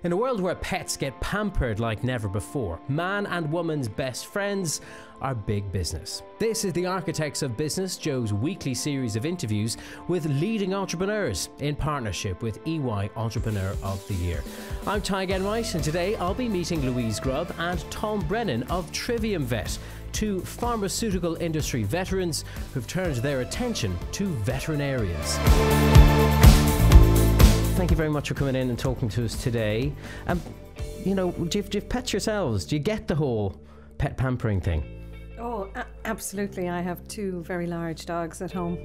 In a world where pets get pampered like never before, man and woman's best friends are big business. This is the Architects of Business, Joe's weekly series of interviews with leading entrepreneurs in partnership with EY Entrepreneur of the Year. I'm Tadhg Enright, and today I'll be meeting Louise Grubb and Tom Brennan of Trivium Vet, two pharmaceutical industry veterans who've turned their attention to veterinarians. Thank you very much for coming in and talking to us today. Do you have pets yourselves? Do you get the whole pet pampering thing? Oh, absolutely. I have two very large dogs at home.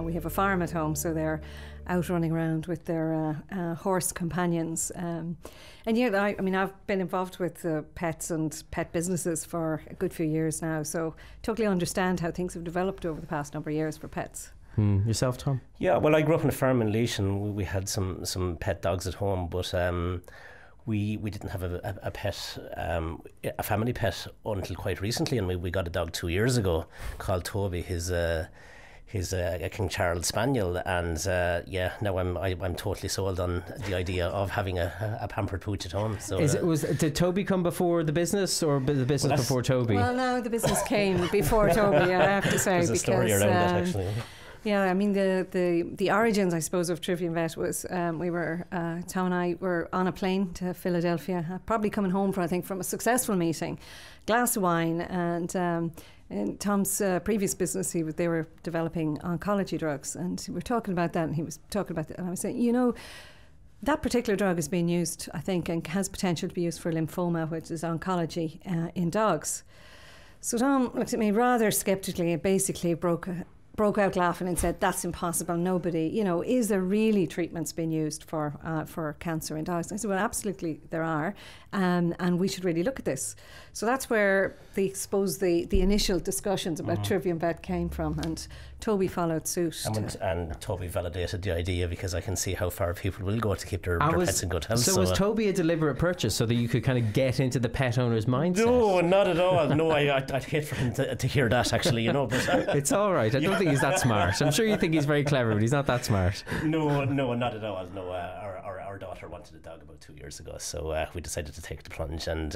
We have a farm at home, so they're out running around with their horse companions. I've been involved with pets and pet businesses for a good few years now, so totally understand how things have developed over the past number of years for pets. Yourself, Tom? Yeah, well, I grew up on a farm in Laois, and we had some pet dogs at home, but we didn't have a pet, a family pet until quite recently, and we got a dog 2 years ago called Toby. He's a King Charles Spaniel, and now I'm totally sold on the idea of having a pampered pooch at home. So did Toby come before the business, or the business before Toby? Well, no, the business came before Toby, I have to say. There's a story around that, actually. Yeah, I mean, the origins, I suppose, of Trivium Vet was Tom and I were on a plane to Philadelphia, probably coming home from a successful meeting, glass of wine, and in Tom's previous business, they were developing oncology drugs, and we were talking about that, and he was talking about that, and I was saying, that particular drug is being used, I think, and has potential to be used for lymphoma, which is oncology in dogs. So Tom looked at me rather sceptically and basically broke out laughing and said, "That's impossible. Nobody, is there really treatments being used for cancer in dogs?" I said, "Well, absolutely there are, and we should really look at this." So that's where the initial discussions about Trivium Vet came from, and Toby followed suit. And Toby validated the idea, because I can see how far people will go to keep their pets in good health. So was Toby a deliberate purchase so that you could kind of get into the pet owner's mindset? No, not at all. No, I'd hate for him to hear that, actually, but it's all right. I don't think he's that smart. I'm sure you think he's very clever, but he's not that smart. No, not at all. No, our daughter wanted a dog about 2 years ago, so we decided to take the plunge, and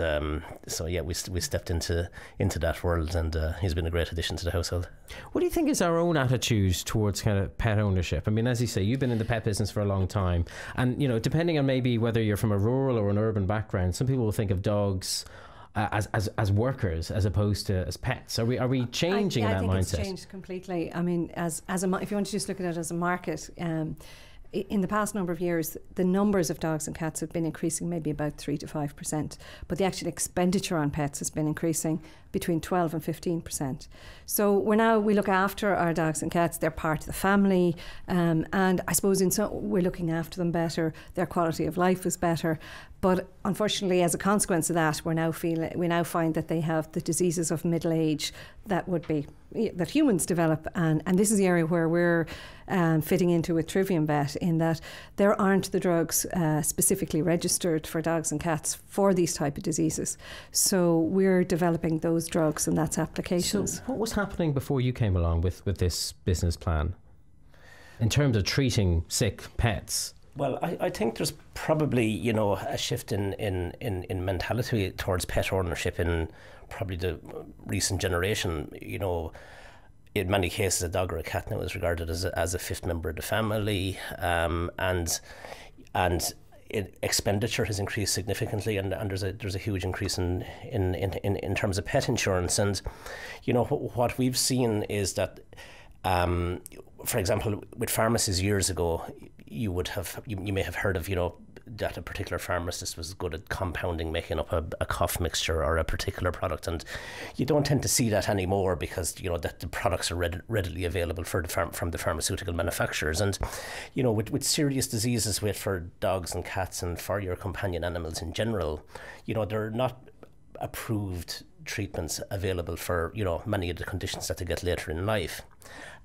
we stepped into that world, and he's been a great addition to the household. What do you think is our own attitude towards kind of pet ownership? I mean, as you say, you've been in the pet business for a long time, and depending on maybe whether you're from a rural or an urban background, some people will think of dogs as workers as opposed to as pets. Are we changing that mindset? I think it's changed completely. I mean, if you want to just look at it as a market, in the past number of years, the numbers of dogs and cats have been increasing maybe about 3 to 5%, but the actual expenditure on pets has been increasing between 12 and 15%. So we look after our dogs and cats. They're part of the family, and I suppose we're looking after them better. Their quality of life is better. But unfortunately, as a consequence of that, we now find that they have the diseases of middle age that humans develop, and this is the area where we're fitting into with Trivium Vet, in that there aren't the drugs specifically registered for dogs and cats for these type of diseases. So we're developing those drugs, and that's applications. So what was happening before you came along with this business plan in terms of treating sick pets? Well, I think there's probably, a shift in mentality towards pet ownership in probably the recent generation. In many cases, a dog or a cat now is regarded as a fifth member of the family, and expenditure has increased significantly, and there's a huge increase in terms of pet insurance. And what we've seen is that, for example, with pharmacies years ago, you may have heard of that a particular pharmacist was good at compounding, making up a cough mixture or a particular product, and you don't tend to see that anymore, because that the products are readily available from the pharmaceutical manufacturers. And with serious diseases for dogs and cats and for your companion animals in general, they're not approved treatments available for many of the conditions that they get later in life.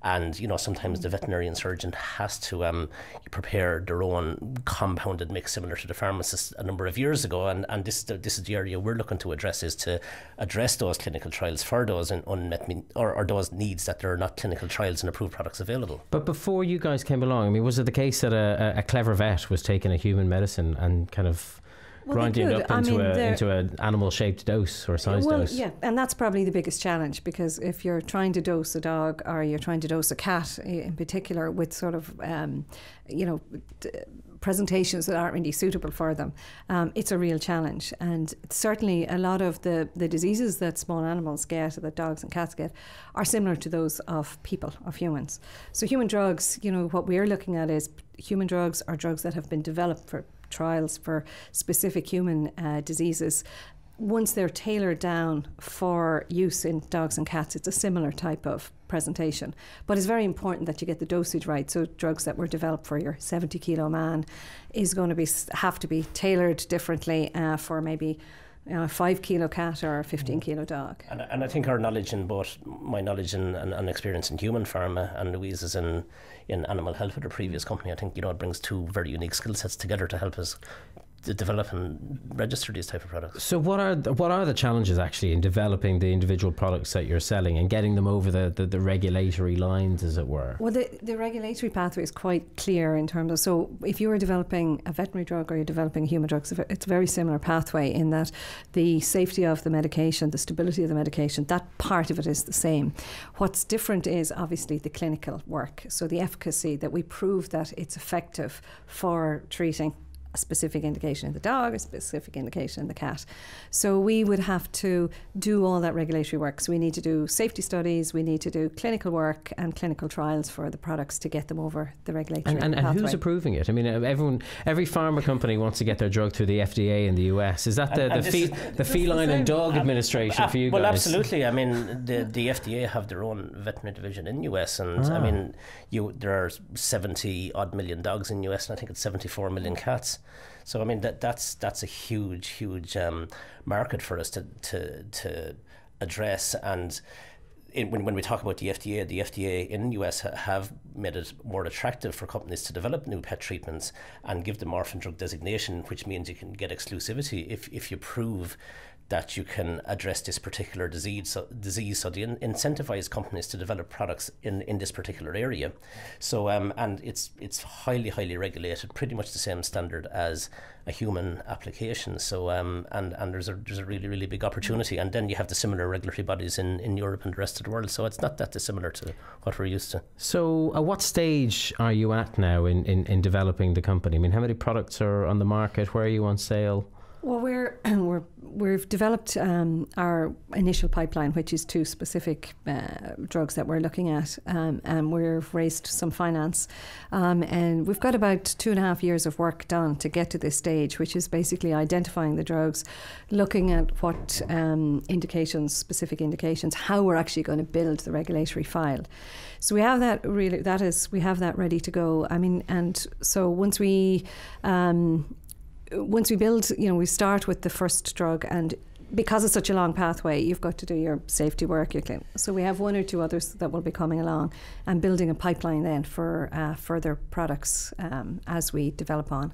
And sometimes the veterinarian surgeon has to prepare their own compounded mix similar to the pharmacist a number of years ago, and this is the area we're looking to address, is to address those clinical trials for those unmet or those needs that there are not clinical trials and approved products available. But before you guys came along, I mean, was it the case that a clever vet was taking a human medicine and kind of grinding it up into an animal-shaped dose or size dose. Yeah, and that's probably the biggest challenge, because if you're trying to dose a dog or you're trying to dose a cat in particular with sort of, presentations that aren't really suitable for them, it's a real challenge. And certainly a lot of the diseases that small animals get, that dogs and cats get, are similar to those of people, of humans. So human drugs, what we're looking at is human drugs are drugs that have been developed for trials for specific human diseases. Once they're tailored down for use in dogs and cats, it's a similar type of presentation. But it's very important that you get the dosage right. So drugs that were developed for your 70-kilo man is going to have to be tailored differently for maybe a 5-kilo cat or a 15-kilo dog. And I think our knowledge in both, my knowledge and experience in human pharma, and Louise's in animal health with her previous company, I think it brings two very unique skill sets together to help us to develop and register these type of products. So what are the challenges actually in developing the individual products that you're selling and getting them over the regulatory lines, as it were? Well, the regulatory pathway is quite clear in terms of, so if you are developing a veterinary drug or you're developing human drugs, it's a very similar pathway in that the safety of the medication, the stability of the medication, that part of it is the same. What's different is obviously the clinical work. So the efficacy, that we prove that it's effective for treating a specific indication in the dog, a specific indication in the cat. So we would have to do all that regulatory work. So we need to do safety studies, we need to do clinical work and clinical trials for the products to get them over the regulatory pathway. And who's approving it? I mean, every pharma company wants to get their drug through the FDA in the US. Is that the feline and dog administration for you guys? Well, absolutely. I mean, the FDA have their own veterinary division in US, and I mean, there are 70 odd million dogs in US, and I think it's 74 million cats. So I mean that's a huge market for us to address. And when we talk about the FDA in the US have made it more attractive for companies to develop new pet treatments and give them orphan drug designation, which means you can get exclusivity if you prove that you can address this particular disease. So they incentivize companies to develop products in this particular area. So and it's highly regulated, pretty much the same standard as a human application. So and there's a really big opportunity. And then you have the similar regulatory bodies in Europe and the rest of the world. So it's not that dissimilar to what we're used to. So at what stage are you at now in developing the company? I mean, how many products are on the market? Where are you on sale? Well, we've developed our initial pipeline, which is 2 specific drugs that we're looking at, and we've raised some finance, and we've got about 2.5 years of work done to get to this stage, which is basically identifying the drugs, looking at what specific indications, how we're actually going to build the regulatory file. So we have that ready to go. I mean, and so once we build, we start with the first drug, and because it's such a long pathway, you've got to do your safety work. So we have 1 or 2 others that will be coming along, and building a pipeline then for further products as we develop on.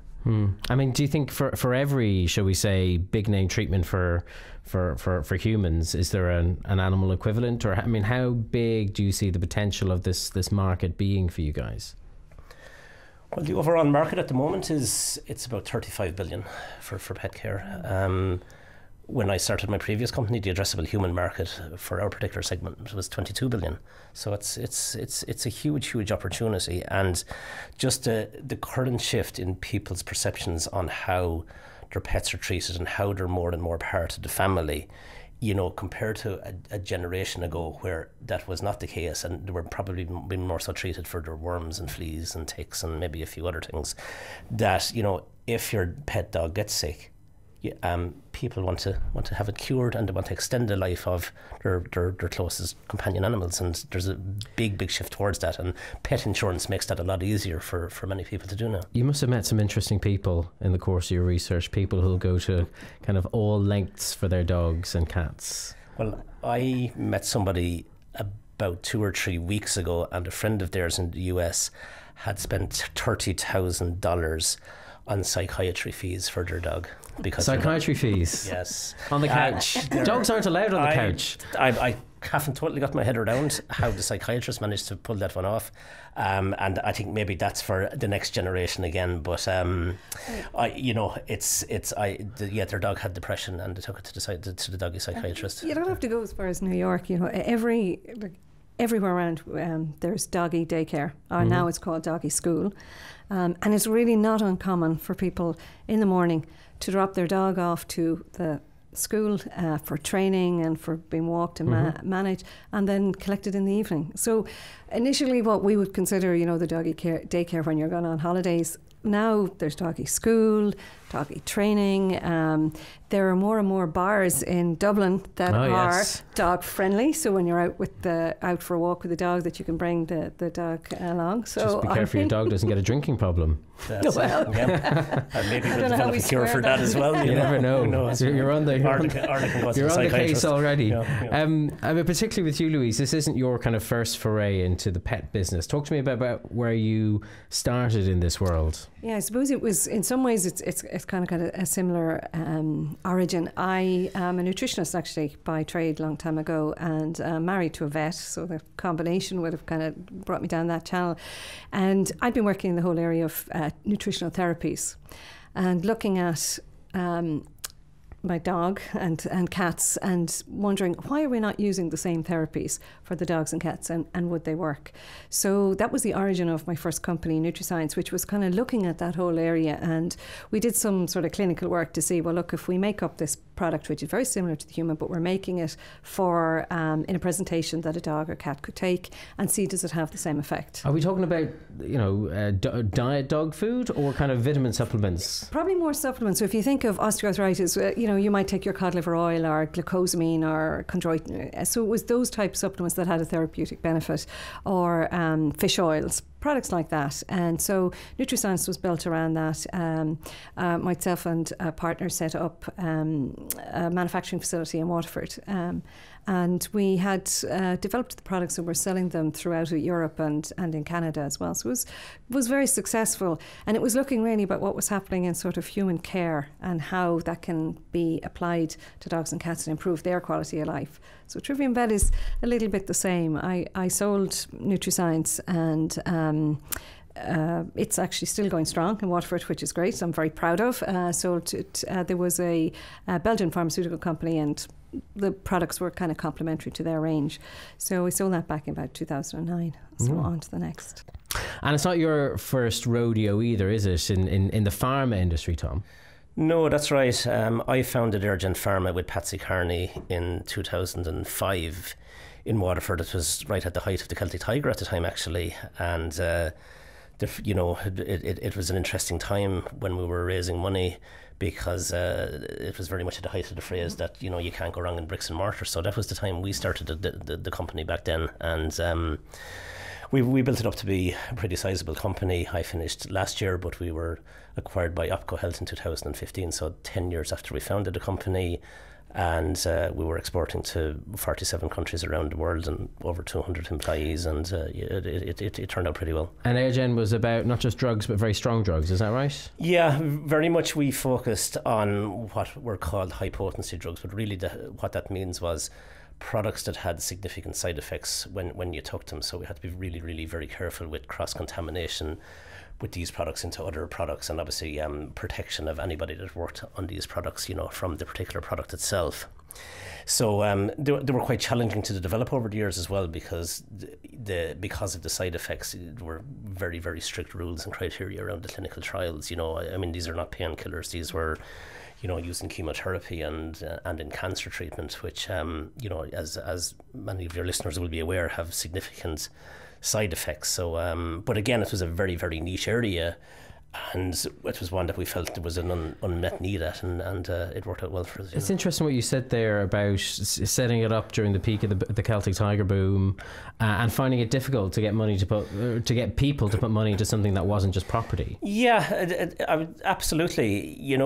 I mean, do you think for every, shall we say, big name treatment for humans, is there an animal equivalent? Or I mean, how big do you see the potential of this market being for you guys? Well, the overall market at the moment it's about 35 billion for pet care. When I started my previous company, the addressable human market for our particular segment was 22 billion. So it's a huge opportunity, and just the current shift in people's perceptions on how their pets are treated and how they're more and more part of the family. Compared to a generation ago where that was not the case, and they were probably being more so treated for their worms and fleas and ticks and maybe a few other things, that if your pet dog gets sick, people want to have it cured, and they want to extend the life of their closest companion animals, and there's a big shift towards that, and pet insurance makes that a lot easier for many people to do now. You must have met some interesting people in the course of your research, people who'll go to kind of all lengths for their dogs and cats. Well, I met somebody about 2 or 3 weeks ago, and a friend of theirs in the US had spent $30,000 on psychiatry fees for their dog. Because psychiatry fees? Yes. On the couch? Dogs aren't allowed on the couch. I haven't totally got my head around how the psychiatrist managed to pull that one off. And I think maybe that's for the next generation again. But, their dog had depression and they took it to the doggy psychiatrist. You don't have to go as far as New York. Everywhere around there's doggy daycare, or now it's called doggy school. And it's really not uncommon for people in the morning to drop their dog off to the school for training and for being walked and managed, and then collected in the evening. So initially what we would consider, the doggy daycare when you're going on holidays, now there's doggy school, doggy training. There are more and more bars in Dublin that are dog friendly. So when you're out for a walk with the dog, that you can bring the dog along. So just be careful your dog doesn't get a drinking problem. Maybe we'll develop a cure for that as well. You never know. So you're on the case already. But particularly with you, Louise, this isn't your kind of first foray into the pet business. Talk to me about where you started in this world. Yeah, I suppose it was, in some ways it's kind of got a similar origin. I am a nutritionist actually by trade long time ago, and married to a vet, so the combination would have kind of brought me down that channel. And I'd been working in the whole area of nutritional therapies and looking at my dog and cats and wondering, why are we not using the same therapies for the dogs and cats, and would they work? So that was the origin of my first company, NutriScience, which was kind of looking at that whole area. And we did some sort of clinical work to see, well, look, if we make up this product, which is very similar to the human, but we're making it for in a presentation that a dog or cat could take, and see, does it have the same effect? Are we talking about, diet dog food or kind of vitamin supplements? Probably more supplements. So if you think of osteoarthritis, you might take your cod liver oil or glucosamine or chondroitin. So it was those type of supplements that had a therapeutic benefit, or fish oils, products like that. And so NutriScience was built around that. Myself and a partner set up a manufacturing facility in Waterford. And we had developed the products and were selling them throughout Europe and in Canada as well. So it was very successful. And it was looking really about what was happening in sort of human care and how that can be applied to dogs and cats and improve their quality of life. So Trivium Vet is a little bit the same. I sold NutriScience, and it's actually still going strong in Waterford, which is great. I'm very proud of. There was a Belgian pharmaceutical company, and the products were kind of complementary to their range. So we sold that back in about 2009. So on to the next. And it's not your first rodeo either, is it, in the pharma industry, Tom? No, that's right. I founded Urgent Pharma with Patsy Carney in 2005 in Waterford. It was right at the height of the Celtic Tiger at the time, actually. And, it was an interesting time when we were raising money, because it was very much at the height of the phrase that, you can't go wrong in bricks and mortar. So that was the time we started the company back then. And we built it up to be a pretty sizable company. I finished last year, but we were acquired by Opco Health in 2015, so 10 years after we founded the company. And we were exporting to 47 countries around the world and over 200 employees, and it turned out pretty well. And Urgent was about not just drugs, but very strong drugs, is that right? Yeah, very much. We focused on what were called high-potency drugs, but really what that means was products that had significant side effects when you took them. So we had to be really, really very careful with cross-contamination with these products into other products, and obviously protection of anybody that worked on these products, from the particular product itself. So they were quite challenging to develop over the years as well, because because of the side effects, there were very, very strict rules and criteria around the clinical trials. These are not painkillers. These were used in chemotherapy and in cancer treatment, which as many of your listeners will be aware, have significant side effects. So but again, it was a very, very niche area, and it was one that we felt there was an unmet need at, and it worked out well for us. It's interesting what you said there about setting it up during the peak of the Celtic Tiger boom, and finding it difficult to get get people to put money into something that wasn't just property. Yeah, absolutely.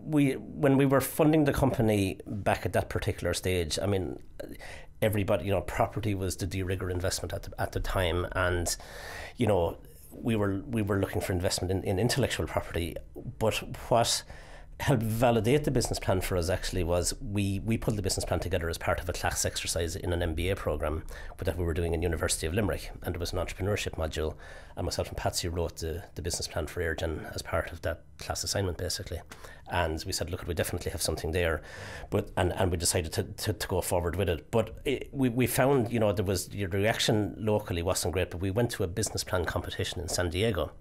When we were funding the company back at that particular stage, everybody, property was the de rigueur investment at the time, and we were looking for investment in intellectual property, but what helped validate the business plan for us actually was we pulled the business plan together as part of a class exercise in an MBA program that we were doing in University of Limerick, and there was an entrepreneurship module, and myself and Patsy wrote the business plan for Airgen as part of that class assignment basically. And we said, look, we definitely have something there, but and we decided to go forward with it. But we found, you know, the reaction locally wasn't great, but we went to a business plan competition in San Diego,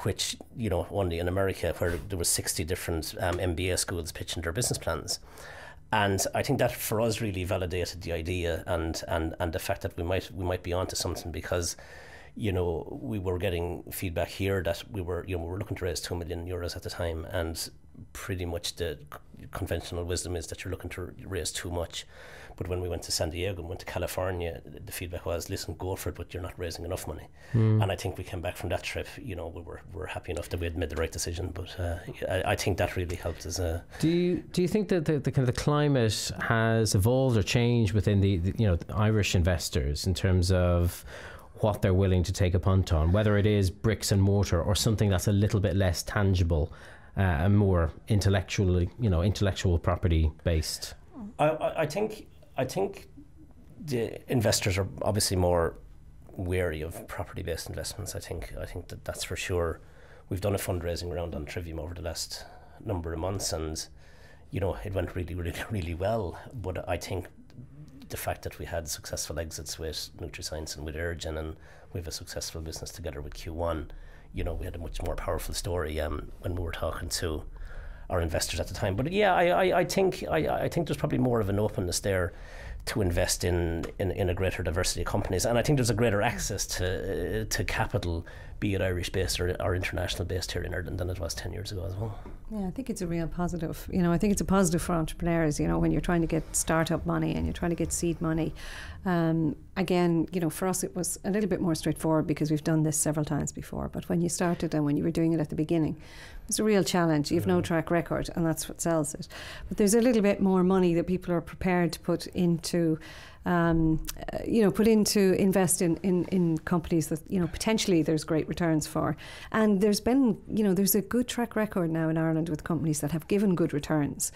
which, you know, only in America, where there were 60 different MBA schools pitching their business plans. And I think that for us really validated the idea and the fact that we might be onto something, because, you know, we were getting feedback here that we were looking to raise €2 million at the time, and pretty much the conventional wisdom is that you're looking to raise too much. But when we went to San Diego and went to California, the feedback was, listen, go for it, but you're not raising enough money. And I think we came back from that trip, you know, we were happy enough that we had made the right decision. But I think that really helped us. Do you think that the kind of the climate has evolved or changed within the you know, the Irish investors in terms of what they're willing to take a punt on, whether it is bricks and mortar or something that's a little bit less tangible and more intellectual property based? I think the investors are obviously more wary of property-based investments. I think that's for sure. We've done a fundraising round on Trivium over the last number of months, and, you know, it went really, really, really well. But I think the fact that we had successful exits with NutriScience and with Airgen, and we have a successful business together with Q1, you know, we had a much more powerful story when we were talking to our investors at the time. But yeah, I think there's probably more of an openness there to invest in a greater diversity of companies, and I think there's a greater access to capital, be it Irish based or international based here in Ireland, than it was 10 years ago as well. Yeah, I think it's a real positive. You know, I think it's a positive for entrepreneurs, you know, when you're trying to get startup money and you're trying to get seed money. Again, you know, for us it was a little bit more straightforward because we've done this several times before. But when you started and when you were doing it at the beginning, it was a real challenge. You have no track record, and that's what sells it. But there's a little bit more money that people are prepared to put into invest in companies that, you know, potentially there's great returns for. And there's been, you know, there's a good track record now in Ireland with companies that have given good returns.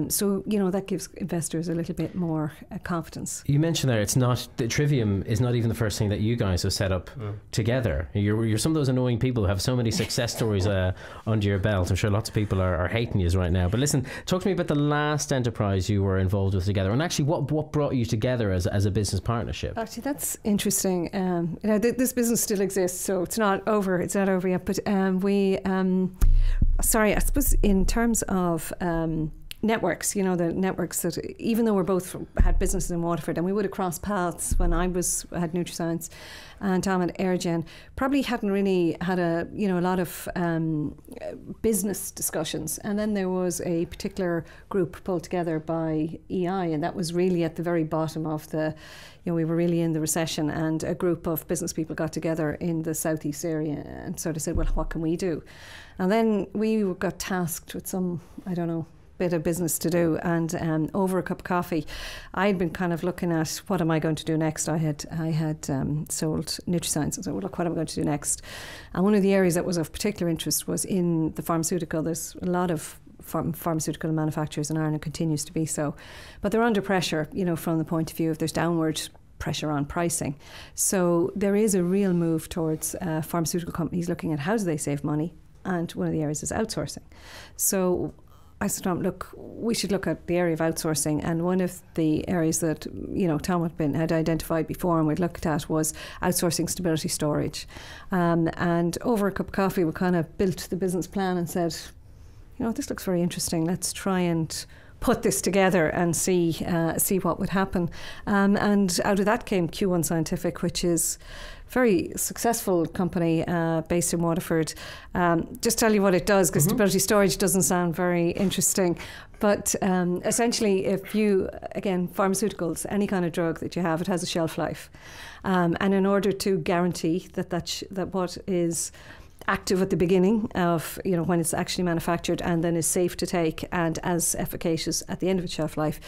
So, you know, that gives investors a little bit more confidence. You mentioned there, it's not, the Trivium is not even the first thing that you guys have set up together. You're some of those annoying people who have so many success stories under your belt. I'm sure lots of people are hating you right now. But listen, talk to me about the last enterprise you were involved with together, and actually what brought you together as a business partnership. Actually, that's interesting. You know, this business still exists, so it's not over. It's not over yet. But I suppose in terms of networks, you know, the networks that, even though we're both had businesses in Waterford, and we would have crossed paths when I had NutriScience and Tom had Airgen, probably hadn't really had a lot of business discussions. And then there was a particular group pulled together by EI, and that was really at the very bottom of the, you know, we were really in the recession, and a group of business people got together in the southeast area and sort of said, well, what can we do? And then we got tasked with some, I don't know, bit of business to do, and over a cup of coffee I'd been kind of looking at what am I going to do next. I had sold NutriScience, and so look, what am I going to do next? And one of the areas that was of particular interest was in the pharmaceutical. There's a lot of pharmaceutical manufacturers in Ireland, continues to be so, but they're under pressure, you know, from the point of view of there's downward pressure on pricing. So there is a real move towards pharmaceutical companies looking at how do they save money, and one of the areas is outsourcing. So I said, Tom, look, we should look at the area of outsourcing, and one of the areas that, you know, Tom had identified before and we'd looked at was outsourcing stability storage. And over a cup of coffee we kind of built the business plan and said, you know, this looks very interesting, let's try and put this together and see what would happen. And out of that came Q1 Scientific, which is a very successful company based in Waterford. Just tell you what it does, because stability storage doesn't sound very interesting. But essentially, if you, again, pharmaceuticals, any kind of drug that you have, it has a shelf life. And in order to guarantee that what is active at the beginning of, you know, when it's actually manufactured, and then is safe to take and as efficacious at the end of its shelf life,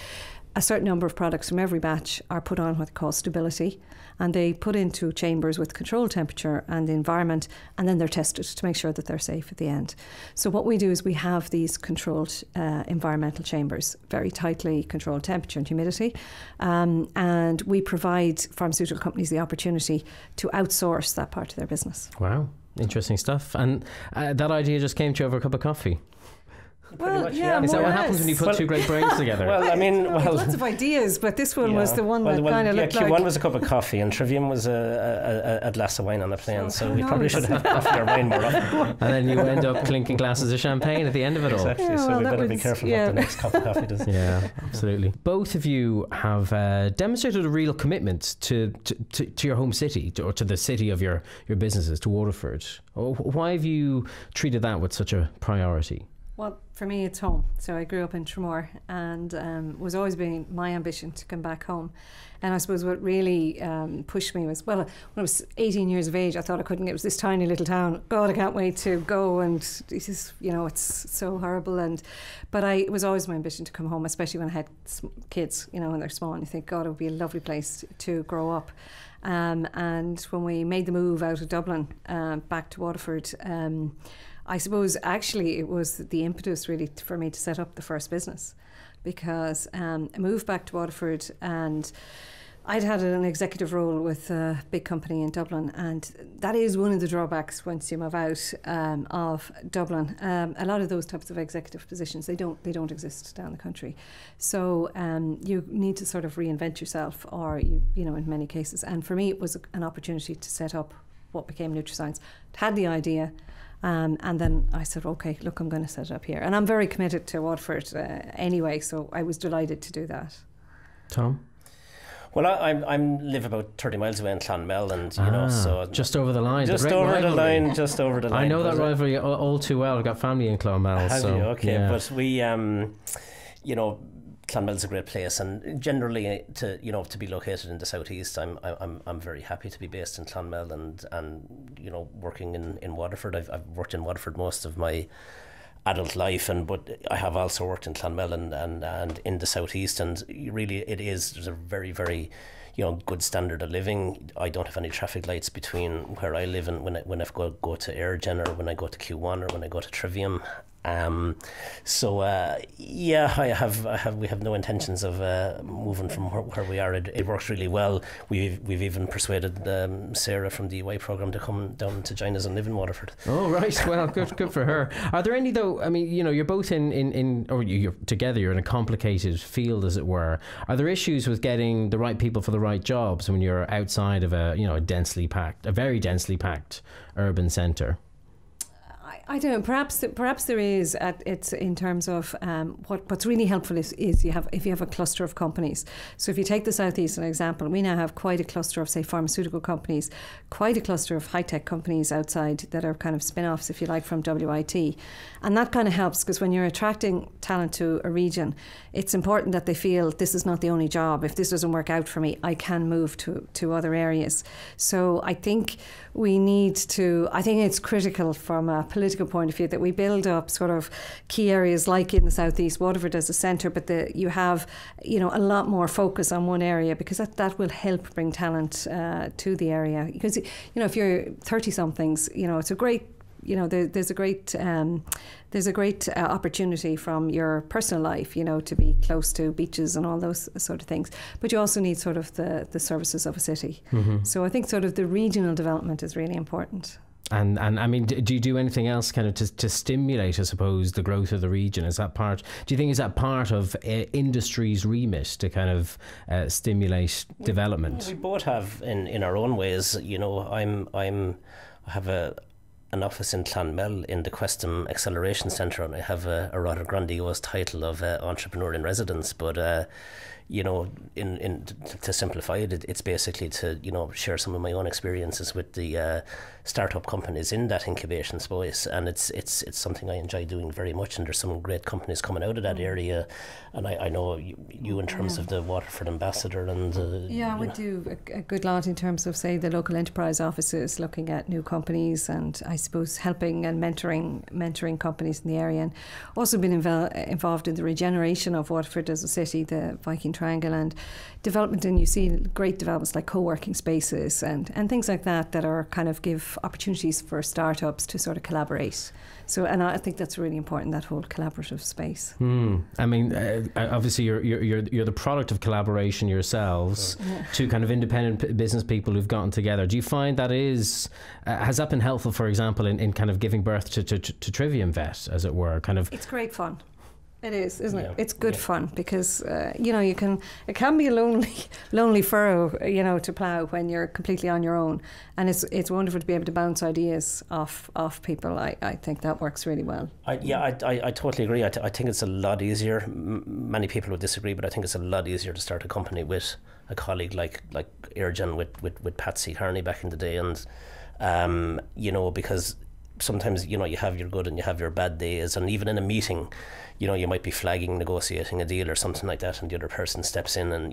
a certain number of products from every batch are put on what they call stability, and they put into chambers with controlled temperature and the environment, and then they're tested to make sure that they're safe at the end. So what we do is we have these controlled environmental chambers, very tightly controlled temperature and humidity, and we provide pharmaceutical companies the opportunity to outsource that part of their business. Wow, interesting stuff. And that idea just came to you over a cup of coffee? Well, much, yeah. Is that what happens when you put two great brains together? Well, I mean, lots of ideas, but this one was the one that kind of looked like... Q1 was a cup of coffee, and Trivium was a glass of wine on the plane, so we probably should have coffee or wine more often. And then you end up clinking glasses of champagne at the end of it all. Exactly, Yeah, so well, we better that be was- careful yeah. what the next cup of coffee does. Yeah, absolutely. Both of you have demonstrated a real commitment to your home city, or to the city of your businesses, to Waterford. Why have you treated that with such a priority? Well, for me, it's home. So I grew up in Tramore, and was always been my ambition to come back home. And I suppose what really pushed me was, well, when I was 18 years of age, I thought I couldn't. It was this tiny little town. God, I can't wait to go. And this is, it's so horrible. But it was always my ambition to come home, especially when I had kids, when they're small. And you think, God, it would be a lovely place to grow up. And when we made the move out of Dublin back to Waterford, I suppose actually it was the impetus really for me to set up the first business, because I moved back to Waterford and I'd had an executive role with a big company in Dublin, and that is one of the drawbacks once you move out of Dublin. A lot of those types of executive positions, they don't exist down the country. So you need to sort of reinvent yourself, or in many cases. And for me, it was an opportunity to set up what became NutriScience. Had the idea. And then I said, okay, look, I'm going to set it up here. And I'm very committed to Waterford anyway, so I was delighted to do that. Tom? Well, I live about 30 miles away in Clonmel, and so just over the line. Just over the line. I know that rivalry all too well. I've got family in Clonmel. Have so, you? Okay, yeah. but we, Clonmel's a great place, and generally to be located in the southeast, I'm very happy to be based in Clonmel and working in Waterford. I've worked in Waterford most of my adult life, but I have also worked in Clonmel and in the southeast, and really there's a very, very good standard of living. I don't have any traffic lights between where I live and when I go to Airgen, or when I go to Q1, or when I go to Trivium. We have no intentions of moving from where we are. It works really well. We've even persuaded Sarah from the EY program to come down to join us and live in Waterford. Oh, right. Well, good for her. Are there any, though? I mean, you're both you're together. You're in a complicated field, as it were. Are there issues with getting the right people for the right jobs when you're outside of a very densely packed urban centre? I don't know. Perhaps there is. It's in terms of what's really helpful is if you have a cluster of companies. So if you take the southeast as an example, we now have quite a cluster of, say, pharmaceutical companies, quite a cluster of high tech companies outside that are kind of spin-offs, if you like, from JOE.ie, and that kind of helps, because when you're attracting talent to a region, it's important that they feel this is not the only job. If this doesn't work out for me, I can move to other areas. So I think it's critical from a political point of view that we build up sort of key areas like in the southeast, Waterford as a centre, but you have a lot more focus on one area, because that will help bring talent to the area. Because if you're 30-somethings, it's a great there's a great opportunity from your personal life, to be close to beaches and all those sort of things. But you also need sort of the services of a city. Mm-hmm. So I think sort of the regional development is really important. And I mean, do you do anything else kind of to stimulate, I suppose, the growth of the region? Is that part of industry's remit to kind of stimulate development? We both have in our own ways. I have an office in Clonmel in the Questum Acceleration Centre, and I have a rather grandiose title of entrepreneur in residence, but to simplify it, it's basically to share some of my own experiences with the startup companies in that incubation space, and it's something I enjoy doing very much. And there's some great companies coming out of that area, and I know you in terms of the Waterford ambassador, and I would do a good lot in terms of, say, the local enterprise offices, looking at new companies, and I suppose helping and mentoring companies in the area, and also been involved in the regeneration of Waterford as a city, the Viking triangle, and development. And you see great developments like co-working spaces and things like that are kind of give opportunities for startups to sort of collaborate. So, and I think that's really important, that whole collaborative space. I mean, obviously you're the product of collaboration yourselves, two kind of independent business people who've gotten together. Do you find that has that been helpful, for example, in kind of giving birth to Trivium Vet, as it were? Kind of. It's great fun. It is, isn't it? It's good fun because it can be a lonely furrow, to plough when you're completely on your own, and it's wonderful to be able to bounce ideas off people. I think that works really well. I totally agree. I think it's a lot easier. Many people would disagree, but I think it's a lot easier to start a company with a colleague like Airgen with Patsy Carney back in the day, and because sometimes you have your good and you have your bad days, and even in a meeting, you might be negotiating a deal or something like that, and the other person steps in and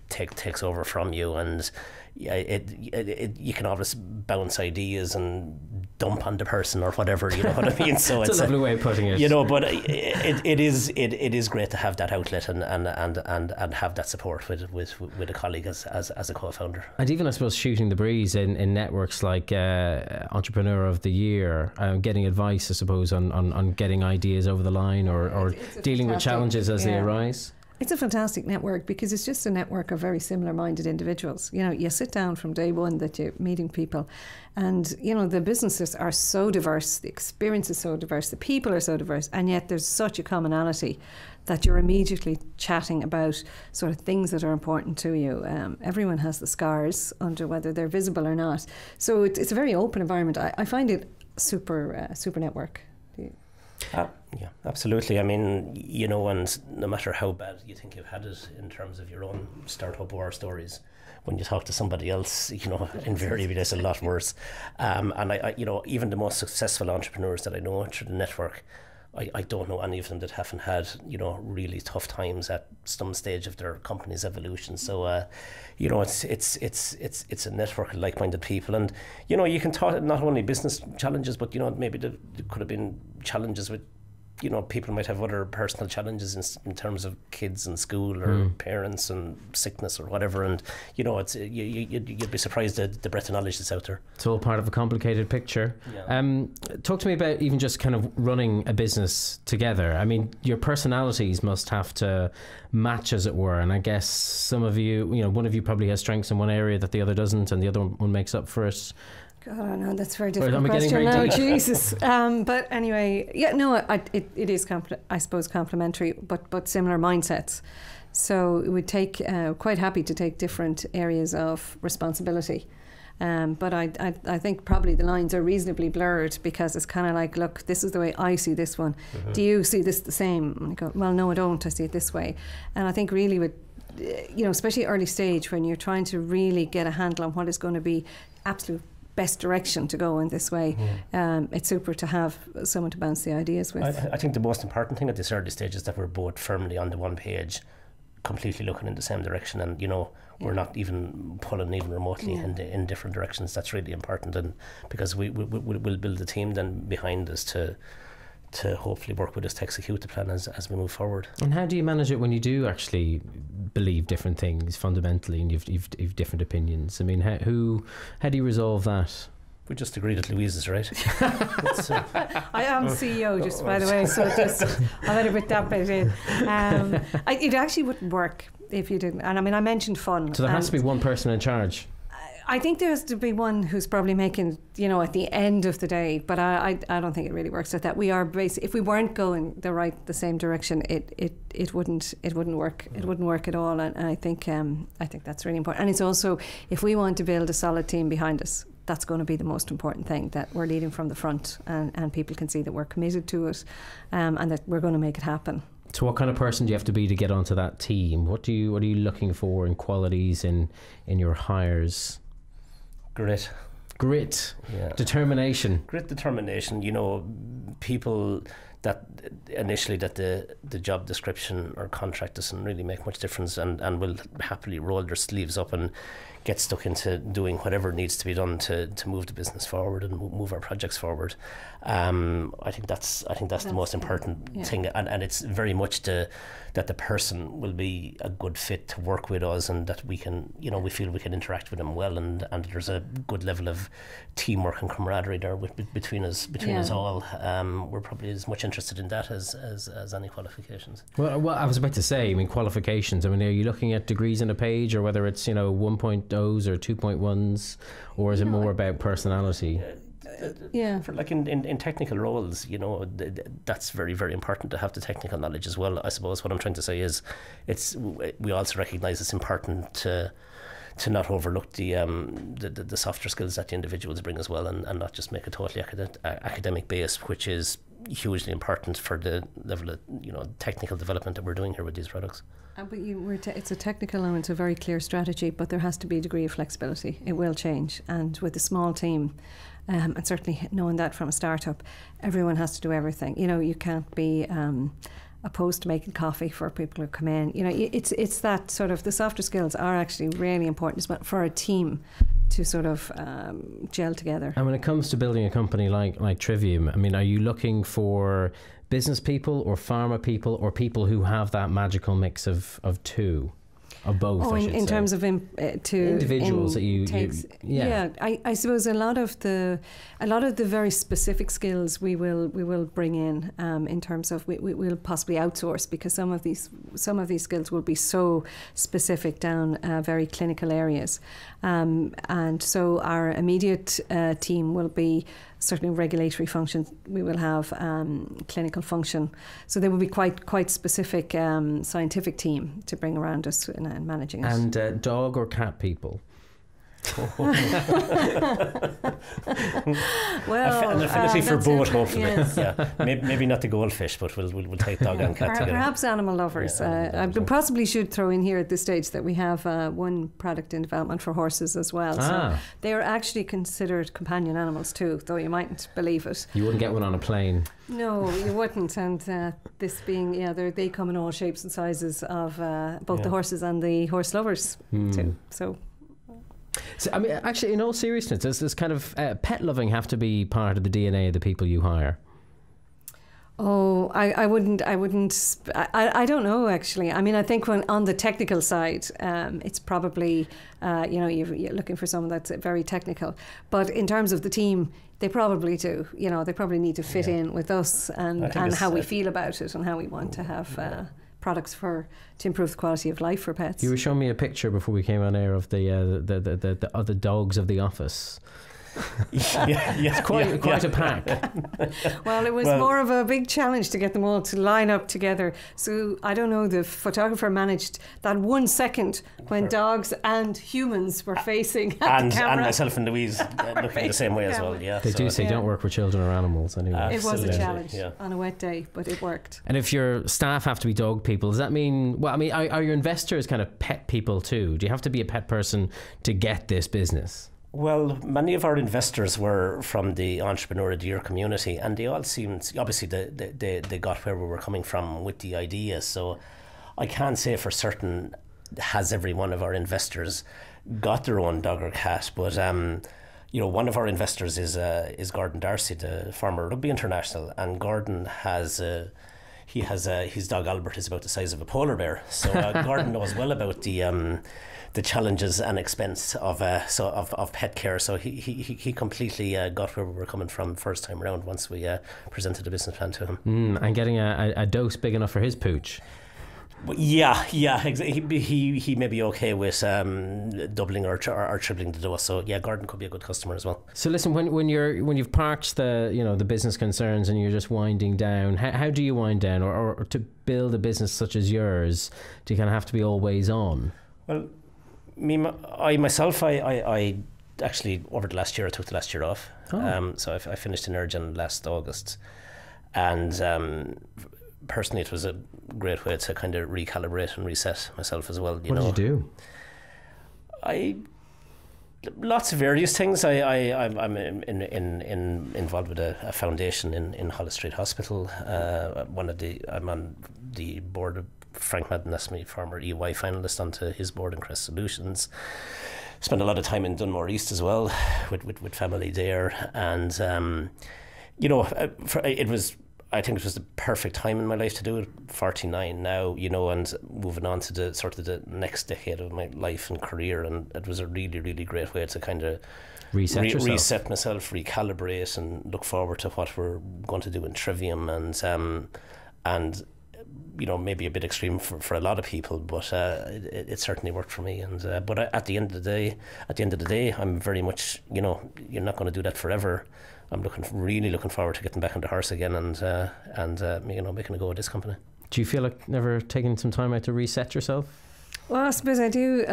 takes over from you, and you can always bounce ideas and dump on the person or whatever, you know what I mean? So it's a lovely way of putting it. But it is great to have that outlet and have that support with a colleague as a co-founder. And even, I suppose, shooting the breeze in networks like Entrepreneur of the Year, getting advice, I suppose, on getting ideas over the line or dealing with challenges as they arise. It's a fantastic network because it's just a network of very similar-minded individuals. You sit down from day one that you're meeting people, and the businesses are so diverse, the experience is so diverse, the people are so diverse, and yet there's such a commonality that you're immediately chatting about sort of things that are important to you. Everyone has the scars under whether they're visible or not. So it's a very open environment. I find it super network. Yeah, absolutely. I mean, and no matter how bad you think you've had it in terms of your own startup war stories, when you talk to somebody else, invariably it's a lot worse. And I even the most successful entrepreneurs that I know through the network, I don't know any of them that haven't had, really tough times at some stage of their company's evolution. So, it's a network of like-minded people, and you can talk not only business challenges, but maybe there could have been challenges with. People might have other personal challenges in terms of kids and school or parents and sickness or whatever, and you'd be surprised at the breadth of knowledge that's out there. It's all part of a complicated picture. Yeah. Talk to me about even just kind of running a business together. I mean, your personalities must have to match, as it were, and I guess some of you, one of you probably has strengths in one area that the other doesn't, and the other one makes up for it. God, I know that's a very difficult question now. Jesus, but anyway, it is I suppose complementary, but similar mindsets. So we would take quite happy to take different areas of responsibility. But I think probably the lines are reasonably blurred because it's kind of like, look, this is the way I see this one. Mm-hmm. Do you see this the same? And I go, well, no, I don't. I see it this way. And I think really with especially early stage when you're trying to really get a handle on what is going to be absolute best direction to go in this way, it's super to have someone to bounce the ideas with. I think the most important thing at this early stage is that we're both firmly on the one page, completely looking in the same direction, and we're not even pulling even remotely in different directions. That's really important, and because we'll build a team then behind us to hopefully work with us to execute the plan as we move forward. And how do you manage it when you do actually believe different things fundamentally and you've different opinions? I mean, how do you resolve that? We just agreed that Louise is right. I am CEO, just by the way, so just I better put that bit in. It actually wouldn't work if you didn't. And I mean, I mentioned fun. So there has to be one person in charge. I think there has to be one who's probably making, at the end of the day, but I don't think it really works like that. We are if we weren't going the same direction, it wouldn't work. It wouldn't work at all. And I think that's really important. And it's also, if we want to build a solid team behind us, that's going to be the most important thing, that we're leading from the front and people can see that we're committed to it, and that we're going to make it happen. So what kind of person do you have to be to get onto that team? What are you looking for in qualities in your hires? Grit. Yeah. Determination. Grit, determination. People that initially that the job description or contract doesn't really make much difference, and will happily roll their sleeves up and get stuck into doing whatever needs to be done to move the business forward and move our projects forward. I think that's the most important thing, and it's very much that the person will be a good fit to work with us, and that we can, we feel we can interact with them well, and there's a good level of teamwork and camaraderie there between us all. We're probably as much interested in that as any qualifications. Well, I was about to say, qualifications. Are you looking at degrees on a page, or whether it's 1.0s or 2.1s, or is it more about personality? For in technical roles, that's very, very important to have the technical knowledge as well. I suppose what I'm trying to say is, we also recognise it's important to not overlook the softer skills that the individuals bring as well, and not just make a totally academic base, which is hugely important for the level of technical development that we're doing here with these products. But it's a technical and it's a very clear strategy, but there has to be a degree of flexibility. It will change, and with a small team, and certainly knowing that from a startup, everyone has to do everything. You can't be opposed to making coffee for people who come in. It's that sort of, the softer skills are actually really important for a team to sort of gel together. And when it comes to building a company like Trivium, are you looking for business people or pharma people, or people who have that magical mix of two? Or both, in terms of individuals that you I suppose a lot of the very specific skills we will bring in terms of we'll possibly outsource, because some of these skills will be so specific down very clinical areas, and so our immediate team will be certainly regulatory functions. We will have clinical function, so they will be quite specific scientific team to bring around us and managing it. And dog or cat people? Well, an affinity for both, hopefully. Yes. Maybe not the goldfish, but we'll take dog and cat together. Perhaps animal lovers. I possibly should throw in here at this stage that we have one product in development for horses as well. So they are actually considered companion animals too, though you mightn't believe it. You wouldn't get one on a plane. No, you wouldn't. And this being, they come in all shapes and sizes of both the horses and the horse lovers too. So actually, in all seriousness, does this kind of pet loving have to be part of the DNA of the people you hire? Oh, I wouldn't. I don't know, actually. I think when on the technical side, it's probably, you're looking for someone that's very technical. But in terms of the team, they probably do. They probably need to fit in with us and how we feel about it and how we want to have products to improve the quality of life for pets. You were showing me a picture before we came on air of the other dogs of the office. It's quite a pack. Well, it was more of a big challenge to get them all to line up together. So I don't know, the photographer managed that 1 second when dogs and humans were facing and the camera. And myself and Louise looking the same way as well. Yeah, they do say don't work with children or animals anyway. It was a challenge on a wet day, but it worked. And if your staff have to be dog people, does that mean? Well, are your investors kind of pet people too? Do you have to be a pet person to get this business? Well, many of our investors were from the Entrepreneur of the Year community, and they all seemed, obviously they got where we were coming from with the idea. So I can't say for certain has every one of our investors got their own dog or cat, but one of our investors is Gordon Darcy, the former rugby international, and Gordon has his dog Albert is about the size of a polar bear. So Gordon knows well about the challenges and expense of pet care. So he completely got where we were coming from first time around once we presented the business plan to him. And getting a dose big enough for his pooch. Yeah, he may be okay with doubling or tripling the dose. So yeah, Gordon could be a good customer as well. So listen, when you've parked the business concerns and you're just winding down, how do you wind down, or to build a business such as yours, do you kind of have to be always on? Well, I myself actually over the last year I took the last year off. So I finished in Urgent last August, and personally it was a great way to kind of recalibrate and reset myself as well. What did you do? Lots of various things. I'm involved with a foundation in Hollis Street Hospital. I'm on the board of Frank Madden, that's my former EY finalist, onto his board in Crest Solutions. Spent a lot of time in Dunmore East as well, with family there, and I think it was the perfect time in my life to do it. 49 now, and moving on to the next decade of my life and career, and it was a really, really great way to kind of reset myself, recalibrate, and look forward to what we're going to do in Trivium, and maybe a bit extreme for a lot of people, but it certainly worked for me. And but at the end of the day, I'm very much, you're not going to do that forever. I'm really looking forward to getting back on the horse again and making a go of this company. Do you feel like never taking some time out to reset yourself? Well, I suppose I do.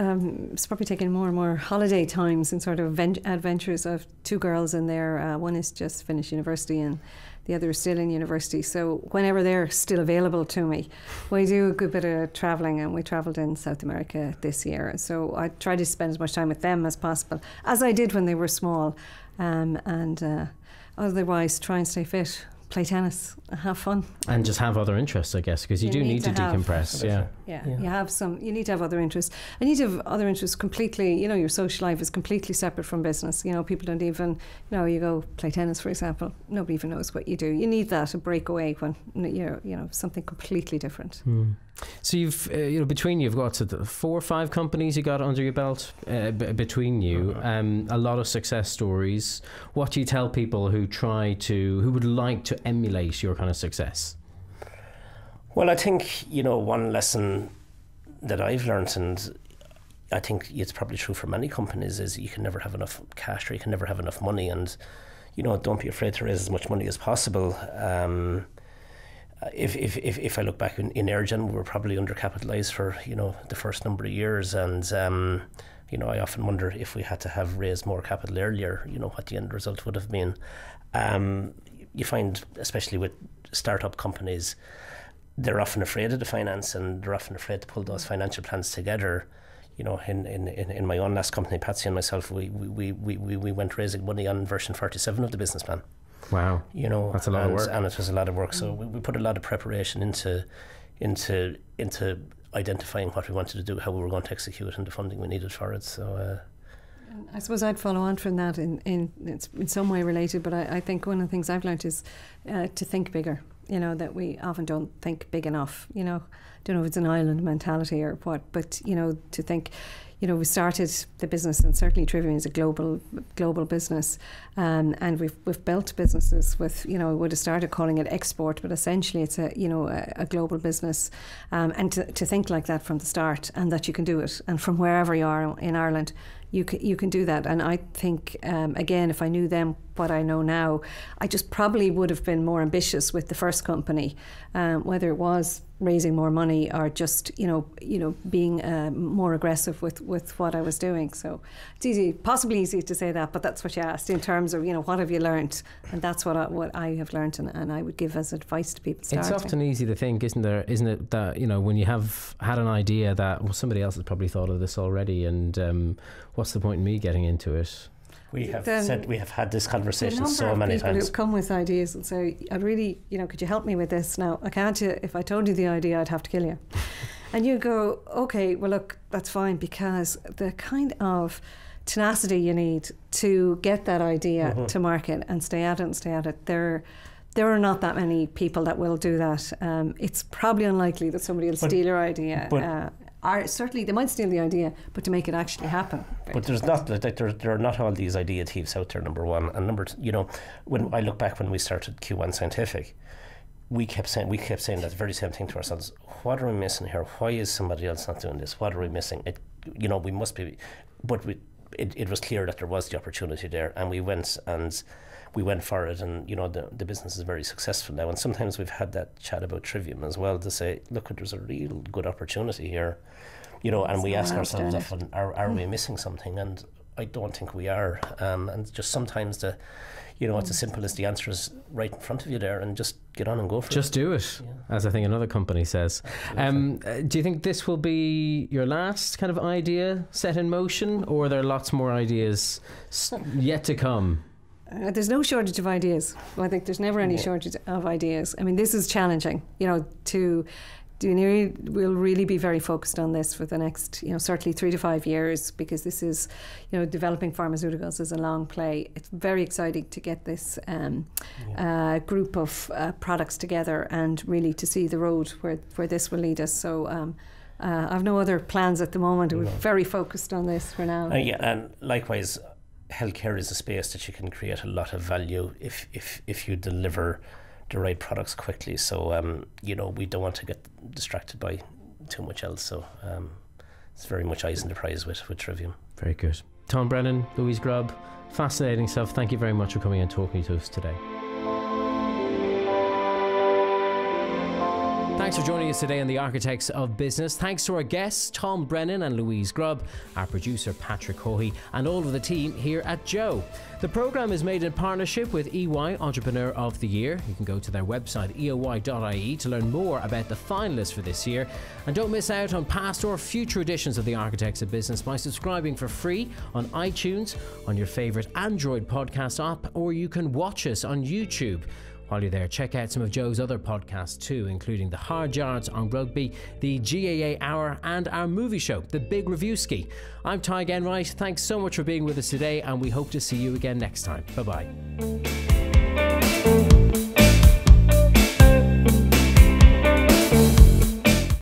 It's probably taking more and more holiday times and sort of adventures. I have 2 girls in there. One is just finished university and the other is still in university. So whenever they're still available to me, we do a good bit of travelling, and we travelled in South America this year. So I try to spend as much time with them as possible, as I did when they were small. Otherwise, try and stay fit, play tennis, have fun, and just have other interests, I guess, because you do need to decompress. You need to have other interests. I need to have other interests completely. Your social life is completely separate from business. People don't even, you go play tennis, for example, nobody even knows what you do. You need that to break away when something completely different. So you've between you've got 4 or 5 companies you got under your belt between you. A lot of success stories. What do you tell people who would like to emulate your kind of success? Well, I think one lesson that I've learned, and I think it's probably true for many companies, is you can never have enough cash, or you can never have enough money, and don't be afraid to raise as much money as possible. If I look back in Airgen, we were probably undercapitalized for the first number of years, and I often wonder if we had to have raised more capital earlier, what the end result would have been. You find, especially with startup companies, they're often afraid of the finance, and they're often afraid to pull those financial plans together. In my own last company, Patsy and myself, we went raising money on version 47 of the business plan. Wow, that's a lot of work, and it was a lot of work. So we put a lot of preparation into identifying what we wanted to do, how we were going to execute it, and the funding we needed for it. So I suppose I'd follow on from that. It's in some way related, but I think one of the things I've learned is to think bigger. That we often don't think big enough. Don't know if it's an island mentality or what, but to think. We started the business, and certainly Trivium is a global business, and we've built businesses with, we would have started calling it export, but essentially it's a global business, and to think like that from the start, and that you can do it, and from wherever you are in Ireland, you can do that. And I think again, if I knew then what I know now, I just probably would have been more ambitious with the first company, whether it was raising more money or just being more aggressive with what I was doing. So it's possibly easy to say that, but that's what you asked in terms of what have you learned, and that's what I have learned, and I would give as advice to people starting. It's often easy to think, isn't it, that when you have had an idea that somebody else has probably thought of this already, and what's the point in me getting into it? We have had this conversation so many times. People who come with ideas and say, "I really, could you help me with this?" Now, I can't. If I told you the idea, I'd have to kill you. And you go, "Okay, well, look, that's fine," because the kind of tenacity you need to get that idea to market and stay at it. There are not that many people that will do that. It's probably unlikely that somebody will steal your idea. Certainly they might steal the idea, but to make it actually happen. But there's not there are not all these idea thieves out there, number one, and number two, when I look back when we started Q1 Scientific, we kept saying that very same thing to ourselves. What are we missing here? Why is somebody else not doing this? What are we missing? We must be, but it was clear that there was the opportunity there, and we went for it, and the business is very successful now. And sometimes we've had that chat about Trivium as well, to say, look, there's a real good opportunity here, and we ask ourselves often, are we missing something? And I don't think we are. And just sometimes it's as simple as the answer is right in front of you there, and just get on and go for it. Just do it, as I think another company says. Do you think this will be your last kind of idea set in motion, or are there lots more ideas yet to come? There's no shortage of ideas. I think there's never any shortage of ideas. I mean, this is challenging, we'll really be very focused on this for the next, certainly 3 to 5 years, because this is, developing pharmaceuticals is a long play. It's very exciting to get this group of products together and really to see the road where this will lead us. So I've no other plans at the moment. We're very focused on this for now. And likewise, healthcare is a space that you can create a lot of value if you deliver the right products quickly. So we don't want to get distracted by too much else. So it's very much eyes on the prize with Trivium. Very good. Tom, Brennan, Louise Grubb, fascinating stuff. Thank you very much for coming and talking to us today. Thanks for joining us today on The Architects of Business. Thanks to our guests, Tom Brennan and Louise Grubb, our producer, Patrick Cohey, and all of the team here at Joe. The programme is made in partnership with EY Entrepreneur of the Year. You can go to their website, JOE.ie, to learn more about the finalists for this year. And don't miss out on past or future editions of The Architects of Business by subscribing for free on iTunes, on your favourite Android podcast app, or you can watch us on YouTube. While you're there, check out some of Joe's other podcasts too, including The Hard Yards on Rugby, the GAA Hour, and our movie show, The Big Review Ski. I'm Tadhg Enright. Thanks so much for being with us today, and we hope to see you again next time. Bye-bye.